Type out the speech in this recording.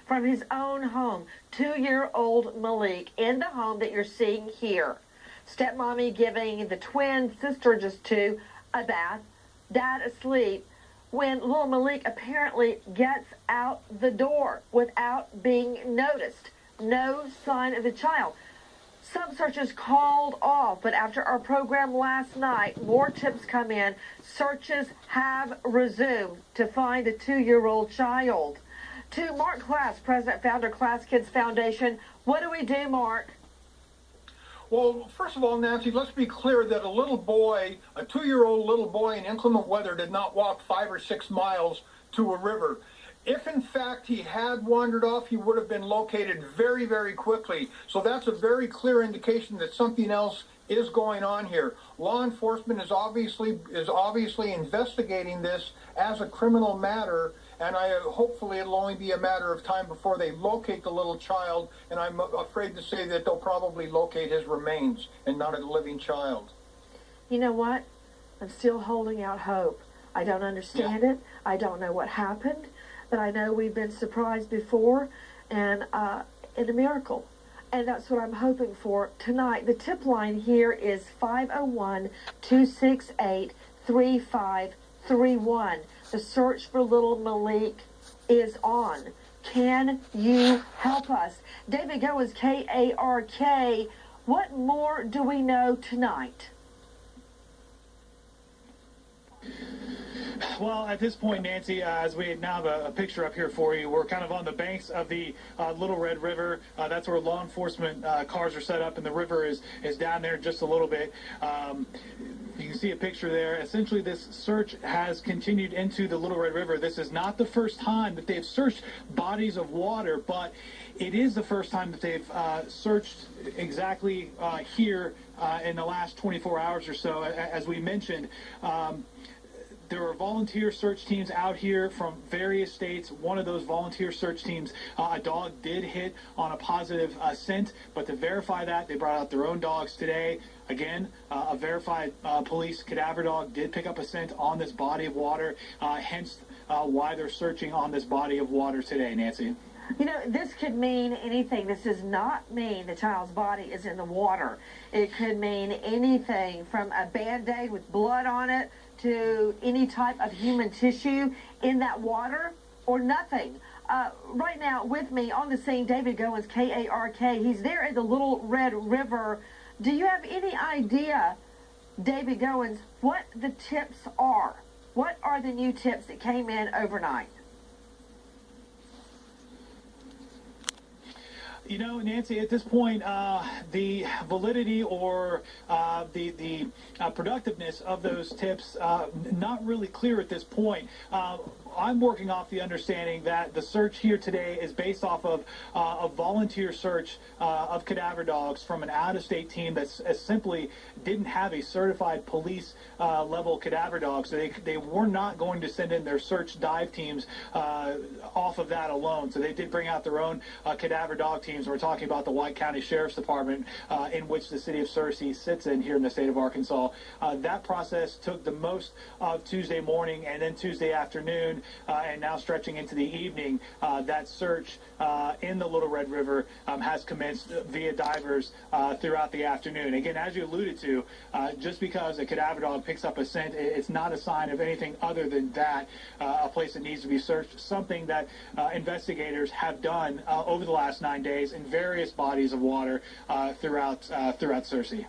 from his own home. 2-year-old Malik in the home that you're seeing here. Stepmommy giving the twin sister, just 2, a bath. Dad asleep when little Malik apparently gets out the door without being noticed. No sign of the child. Some searches called off, but after our program last night, more tips come in. Searches have resumed to find the 2-year-old child. To Mark Class, president, founder, Class Kids Foundation. What do we do, Mark? Well, first of all, Nancy, let's be clear that a little boy, a 2-year-old little boy in inclement weather did not walk 5 or 6 miles to a river. If, in fact, he had wandered off, he would have been located very, very quickly. So that's a very clear indication that something else is going on here. Law enforcement is obviously investigating this as a criminal matter, and hopefully it'll only be a matter of time before they locate the little child, and I'm afraid to say that they'll probably locate his remains and not a living child. You know what? I'm still holding out hope. I don't understand it. I don't know what happened, but I know we've been surprised before, and in a miracle. And that's what I'm hoping for tonight. The tip line here is 501-268-3531. The search for little Malik is on. Can you help us? David Goins, KARK. What more do we know tonight? Well, at this point, Nancy, as we now have a picture up here for you, we're kind of on the banks of the Little Red River. That's where law enforcement cars are set up, and the river is down there just a little bit. You can see a picture there. Essentially, this search has continued into the Little Red River. This is not the first time that they've searched bodies of water, but it is the first time that they've searched exactly here in the last 24 hours or so. As we mentioned, there are volunteer search teams out here from various states. One of those volunteer search teams, a dog did hit on a positive scent, but to verify that, they brought out their own dogs today. Again, a verified police cadaver dog did pick up a scent on this body of water, hence why they're searching on this body of water today, Nancy. You know, this could mean anything. This does not mean the child's body is in the water. It could mean anything from a Band-Aid with blood on it to any type of human tissue in that water or nothing. Right now with me on the scene, David Goins, KARK. He's there at the Little Red River. Do you have any idea, David Goins, what the tips are? What are the new tips that came in overnight? You know, Nancy, at this point, the validity or the productiveness of those tips, not really clear at this point. I'm working off the understanding that the search here today is based off of a volunteer search of cadaver dogs from an out-of-state team that simply didn't have a certified police level cadaver dog. So they were not going to send in their search dive teams off of that alone. So they did bring out their own cadaver dog teams. We're talking about the White County Sheriff's Department, in which the city of Searcy sits in here in the state of Arkansas. That process took the most of Tuesday morning and then Tuesday afternoon, and now stretching into the evening. That search in the Little Red River has commenced via divers throughout the afternoon. Again, as you alluded to, just because a cadaver dog picks up a scent, it's not a sign of anything other than that, a place that needs to be searched, something that investigators have done over the last 9 days in various bodies of water throughout Searcy.